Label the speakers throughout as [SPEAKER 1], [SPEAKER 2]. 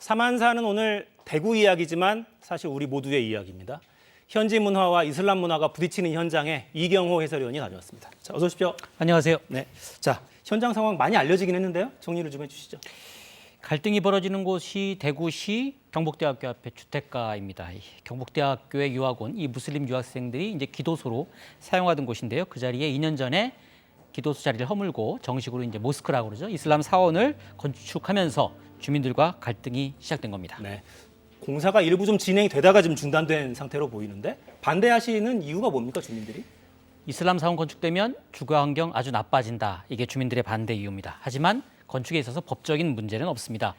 [SPEAKER 1] 사만사는 오늘 대구 이야기지만 사실 우리 모두의 이야기입니다. 현지 문화와 이슬람 문화가 부딪히는 현장에 이경호 해설위원이 다녀왔습니다. 자, 어서 오십시오.
[SPEAKER 2] 안녕하세요.
[SPEAKER 1] 네, 자 현장 상황 많이 알려지긴 했는데요. 정리를 좀 해주시죠.
[SPEAKER 2] 갈등이 벌어지는 곳이 대구시 경북대학교 앞에 주택가입니다. 경북대학교의 유학 온 이 무슬림 유학생들이 이제 기도소로 사용하던 곳인데요. 그 자리에 2년 전에 기도소 자리를 허물고 정식으로 이제 모스크라고 그러죠. 이슬람 사원을 건축하면서 주민들과 갈등이 시작된 겁니다.
[SPEAKER 1] 네, 공사가 일부 좀 진행이 되다가 지금 중단된 상태로 보이는데 반대하시는 이유가 뭡니까 주민들이?
[SPEAKER 2] 이슬람 사원 건축되면 주거 환경 아주 나빠진다. 이게 주민들의 반대 이유입니다. 하지만 건축에 있어서 법적인 문제는 없습니다.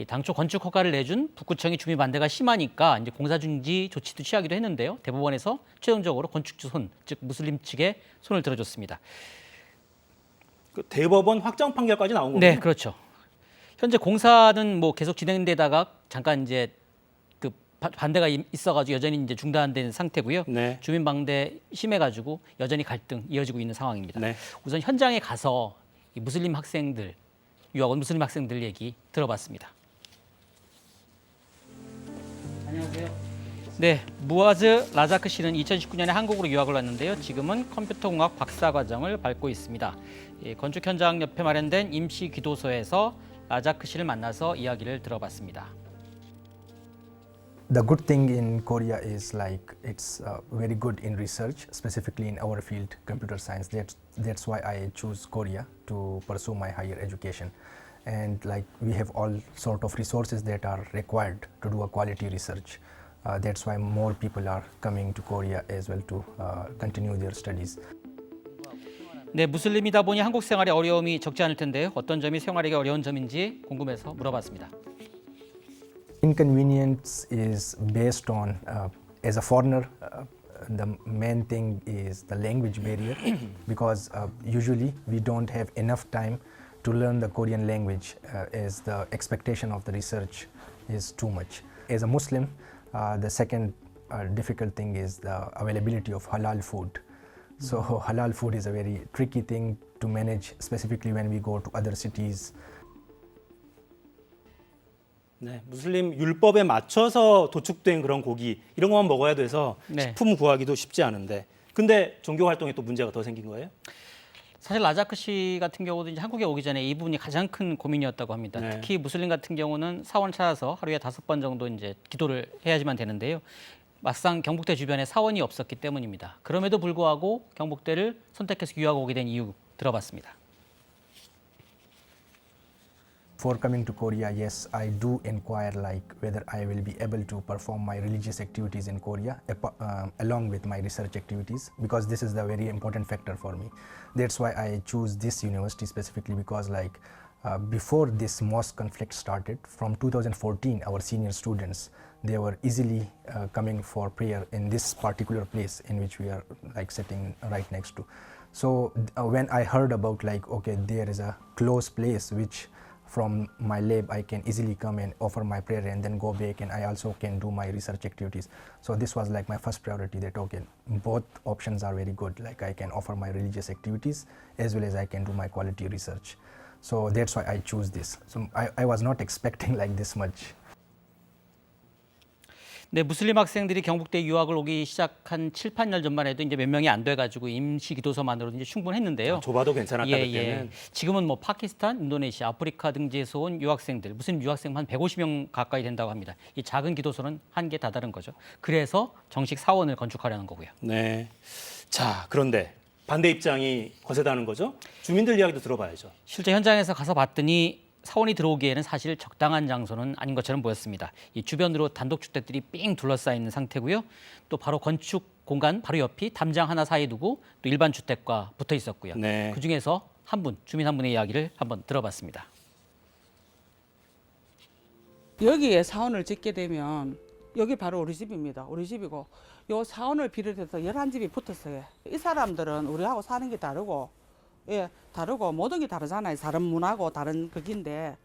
[SPEAKER 2] 당초 건축 허가를 내준 북구청이 주민 반대가 심하니까 이제 공사 중지 조치도 취하기도 했는데요. 대법원에서 최종적으로 건축주 손, 즉 무슬림 측에 손을 들어줬습니다.
[SPEAKER 1] 그 대법원 확정 판결까지 나온 거군요.
[SPEAKER 2] 네, 그렇죠. 현재 공사는 뭐 계속 진행되다가 잠깐 이제 그 반대가 있어가지고 여전히 이제 중단된 상태고요.
[SPEAKER 1] 네.
[SPEAKER 2] 주민 반대 심해가지고 여전히 갈등 이어지고 있는 상황입니다.
[SPEAKER 1] 네.
[SPEAKER 2] 우선 현장에 가서 이 무슬림 학생들, 유학 온 무슬림 학생들 얘기 들어봤습니다. 안녕하세요. 네, 무아즈 라자크 씨는 2019년에 한국으로 유학을 왔는데요. 지금은 컴퓨터공학 박사 과정을 밟고 있습니다. 건축 현장 옆에 마련된 임시 기도소에서 라자크 씨를 만나서 이야기를 들어봤습니다.
[SPEAKER 3] The good thing in Korea is like it's very good in research, specifically in our field, computer science. That's why I choose Korea to pursue my higher education. And like we have all sort of resources that are required to do a quality research. That's why more people are coming to Korea as well to continue their studies.
[SPEAKER 2] 네, 무슬림이다 보니 한국 생활에 어려움이 적지 않을 텐데요. 어떤 점이 생활하기 어려운 점인지 궁금해서 물어봤습니다.
[SPEAKER 3] Inconvenience is based on as a foreigner the main thing is the language barrier because usually we don't have enough time to learn the Korean language as the expectation of the research is too much. As a Muslim, the second difficult thing is the availability of halal food. So halal food is a very tricky thing to manage, specifically when we go to other cities.
[SPEAKER 1] 네, 무슬림 율법에 맞춰서 도축된 그런 고기 이런 것만 먹어야 돼서
[SPEAKER 2] 네.
[SPEAKER 1] 식품 구하기도 쉽지 않은데 근데 종교 활동에 또 문제가 더 생긴 거예요?
[SPEAKER 2] 사실 라자크 씨 같은 경우도 이제 한국에 오기 전에 이 부분이 가장 큰 고민이었다고 합니다.
[SPEAKER 1] 네.
[SPEAKER 2] 특히 무슬림 같은 경우는 사원을 찾아서 하루에 5번 정도 이제 기도를 해야지만 되는데요. 막상 경북대 주변에 사원이 없었기 때문입니다. 그럼에도 불구하고 경북대를 선택해서 유학 오게 된 이유 들어봤습니다.
[SPEAKER 3] For coming to Korea, yes, I do inquire like whether I will be able to perform my religious activities in Korea along with my research activities because this is the very important factor for me. That's why I choose this university specifically because like before this mosque conflict started from 2014, our senior students, they were easily coming for prayer in this particular place in which we are like sitting right next to. So when I heard about like, okay, there is a close place which from my lab I can easily come and offer my prayer and then go back and I also can do my research activities. So this was like my first priority that okay, both options are very good. Like I can offer my religious activities as well as I can do my quality research. So that's why I choose this. So I was not expecting like this much.
[SPEAKER 2] 네, 무슬림 학생들이 경북대 유학을 오기 시작한 7, 8년 전만 해도 이제 몇 명이 안 돼가지고 임시 기도소만으로도 이제 충분했는데요.
[SPEAKER 1] 좁아도 괜찮았다 그때는.
[SPEAKER 2] 지금은 뭐 파키스탄, 인도네시아, 아프리카 등지에서 온 유학생들, 무슬림 유학생 한 150명 가까이 된다고 합니다. 이 작은 기도소는 한계에 다다른 거죠. 그래서 정식 사원을 건축하려는 거고요.
[SPEAKER 1] 네. 자, 그런데 반대 입장이 거세다는 거죠? 주민들 이야기도 들어봐야죠.
[SPEAKER 2] 실제 현장에서 가서 봤더니 사원이 들어오기에는 사실 적당한 장소는 아닌 것처럼 보였습니다. 이 주변으로 단독주택들이 삥 둘러싸여 있는 상태고요. 또 바로 건축 공간 바로 옆이 담장 하나 사이에 두고 또 일반 주택과 붙어 있었고요.
[SPEAKER 1] 네.
[SPEAKER 2] 그중에서 주민 한 분의 이야기를 한번 들어봤습니다.
[SPEAKER 4] 여기에 사원을 짓게 되면 여기 바로 우리 집입니다. 우리 집이고 요 사원을 비롯해서 11집이 붙었어요. 이 사람들은 우리하고 사는 게 다르고 다르고 모든 게 다르잖아요. 다른 문화고 다른 극인데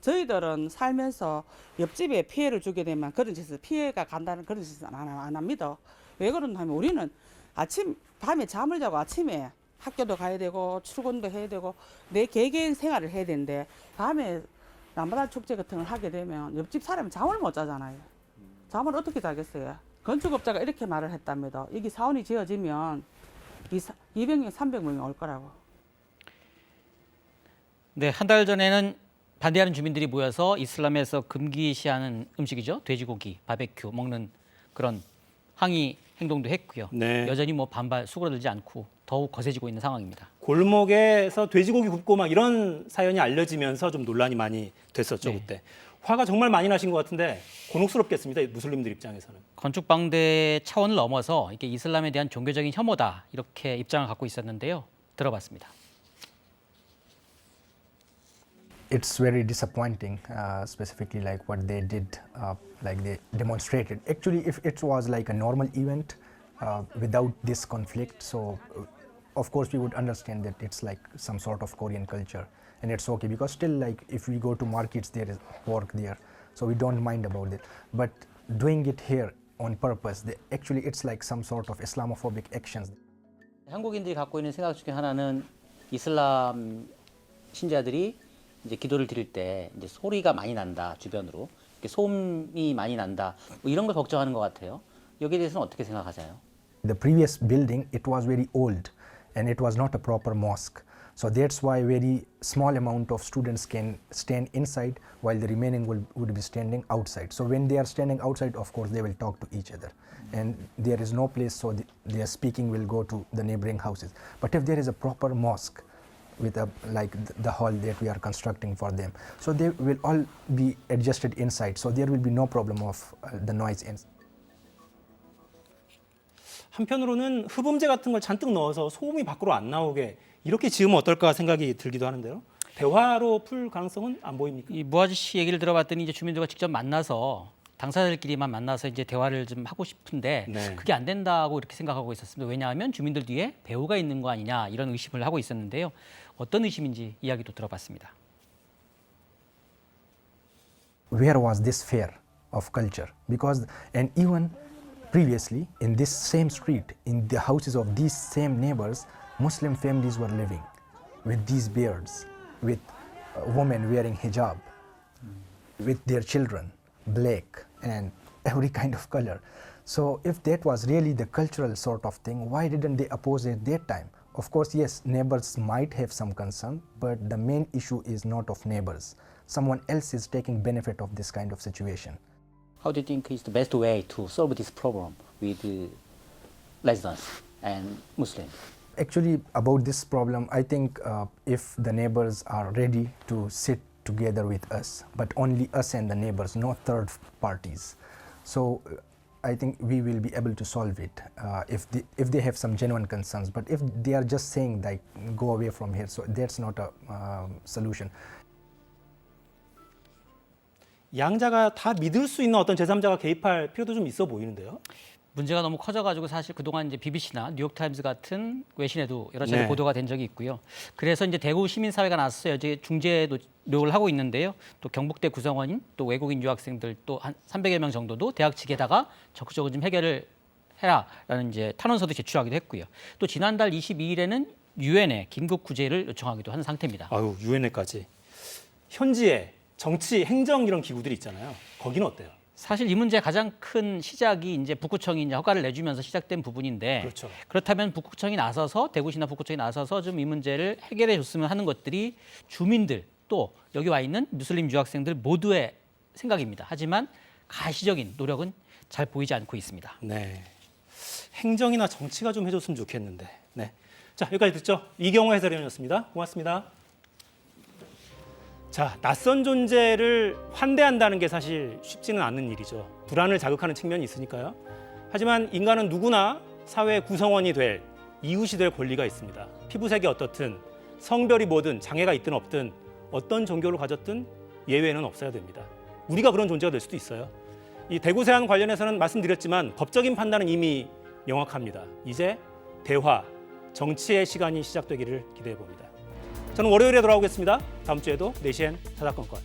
[SPEAKER 4] 저희들은 살면서 옆집에 피해를 주게 되면 그런 짓을 피해가 간다는 그런 짓은 안 합니다. 왜 그러냐면 우리는 밤에 잠을 자고 아침에 학교도 가야 되고 출근도 해야 되고 내 개개인 생활을 해야 되는데 밤에 라마단 축제 같은 걸 하게 되면 옆집 사람이 잠을 못 자잖아요. 잠을 어떻게 자겠어요? 건축업자가 이렇게 말을 했답니다. 여기 사원이 지어지면 200명, 300명이 올 거라고.
[SPEAKER 2] 네, 한 달 전에는 반대하는 주민들이 모여서 이슬람에서 금기시하는 음식이죠. 돼지고기, 바베큐 먹는 그런 항의 행동도 했고요.
[SPEAKER 1] 네.
[SPEAKER 2] 여전히 뭐 반발 수그러들지 않고 더욱 거세지고 있는 상황입니다.
[SPEAKER 1] 골목에서 돼지고기 굽고 막 이런 사연이 알려지면서 좀 논란이 많이 됐었죠,
[SPEAKER 2] 네.
[SPEAKER 1] 그때. 화가 정말 많이 나신 것 같은데 곤혹스럽겠습니다, 무슬림들 입장에서는.
[SPEAKER 2] 건축 방대 차원을 넘어서 이게 이슬람에 대한 종교적인 혐오다 이렇게 입장을 갖고 있었는데요. 들어봤습니다.
[SPEAKER 3] It's very disappointing, specifically like what they did, like they demonstrated. Actually, if it was like a normal event without this conflict, so of course we would understand that it's like some sort of Korean culture, and it's okay because still like if we go to markets, there is pork there, so we don't mind about it. But doing it here on purpose, actually it's like some sort of Islamophobic actions.
[SPEAKER 2] 한국인들이 갖고 있는 생각 중에 하나는 이슬람 신자들이 이제 기도를 드릴 때 이제 소리가 많이 난다 주변으로 이렇게 소음이 많이 난다 뭐 이런 걸 걱정하는 것 같아요. 여기에 대해서는 어떻게 생각하세요?
[SPEAKER 3] The previous building, it was very old and it was not a proper mosque. So that's why very small amount of students can stand inside while the remaining would be standing outside. So when they are standing outside, of course, they will talk to each other. And there is no place, so their speaking will go to the neighboring houses. But if there is a proper mosque, with like the hall that we are constructing for them, so they will all be adjusted inside, so there will be no problem of the noise inside.
[SPEAKER 1] 한편으로는 흡음재 같은 걸 잔뜩 넣어서 소음이 밖으로 안 나오게 이렇게 지으면 어떨까 생각이 들기도 하는데요. 대화로 풀 가능성은 안 보입니까?
[SPEAKER 2] 이 무아지 씨 얘기를 들어봤더니 이제 주민들과 직접 만나서 당사자들끼리만 만나서 이제 대화를 좀 하고 싶은데
[SPEAKER 1] 네.
[SPEAKER 2] 그게 안 된다고 이렇게 생각하고 있었습니다. 왜냐하면 주민들 뒤에 배후가 있는 거 아니냐 이런 의심을 하고 있었는데요. 어떤 의심인지 이야기도 들어봤습니다.
[SPEAKER 3] Where was this fair of culture? Because and even previously in this same street, in the houses of these same neighbors, Muslim families were living with these beards, with women wearing hijab, with their children, black and every kind of color. So if that was really the cultural sort of thing, why didn't they oppose it that time? Of course, yes, neighbors might have some concern, but the main issue is not of neighbors. Someone else is taking benefit of this kind of situation.
[SPEAKER 2] How do you think is the best way to solve this problem with residents and Muslims?
[SPEAKER 3] Actually, about this problem, I think if the neighbors are ready to sit together with us, but only us and the neighbors, no third parties. So I think we will be able to solve it if they have some genuine concerns. But if they are just saying like go away from here, so that's not a solution.
[SPEAKER 1] 양자가 다 믿을 수 있는 어떤 제3자가 개입할 필요도 좀 있어 보이는데요.
[SPEAKER 2] 문제가 너무 커져가지고 사실 그동안 이제 BBC나 뉴욕타임즈 같은 외신에도 여러 차례
[SPEAKER 1] 네.
[SPEAKER 2] 보도가 된 적이 있고요. 그래서 이제 대구 시민사회가 나서서 이제 중재 노력을 하고 있는데요. 또 경북대 구성원인 또 외국인 유학생들 또 한 300여 명 정도도 대학 측에다가 적극적으로 좀 해결을 해라라는 이제 탄원서도 제출하기도 했고요. 또 지난달 22일에는 유엔에 긴급 구제를 요청하기도 한 상태입니다.
[SPEAKER 1] 아유, 유엔에까지. 현지에 정치, 행정 이런 기구들이 있잖아요. 거기는 어때요?
[SPEAKER 2] 사실 이 문제의 가장 큰 시작이 이제 북구청이 이제 허가를 내주면서 시작된 부분인데
[SPEAKER 1] 그렇죠.
[SPEAKER 2] 그렇다면 북구청이 나서서 대구시나 북구청이 나서서 좀 이 문제를 해결해 줬으면 하는 것들이 주민들 또 여기 와 있는 무슬림 유학생들 모두의 생각입니다. 하지만 가시적인 노력은 잘 보이지 않고 있습니다.
[SPEAKER 1] 네. 행정이나 정치가 좀 해줬으면 좋겠는데. 네. 자, 여기까지 듣죠. 이경호 해설위원이었습니다. 고맙습니다. 자, 낯선 존재를 환대한다는 게 사실 쉽지는 않는 일이죠. 불안을 자극하는 측면이 있으니까요. 하지만 인간은 누구나 사회 구성원이 될, 이웃이 될 권리가 있습니다. 피부색이 어떻든, 성별이 뭐든, 장애가 있든 없든, 어떤 종교를 가졌든 예외는 없어야 됩니다. 우리가 그런 존재가 될 수도 있어요. 이 대구 세안 관련해서는 말씀드렸지만 법적인 판단은 이미 명확합니다. 이제 대화, 정치의 시간이 시작되기를 기대해 봅니다. 저는 월요일에 돌아오겠습니다. 다음 주에도 4시엔 사사건건.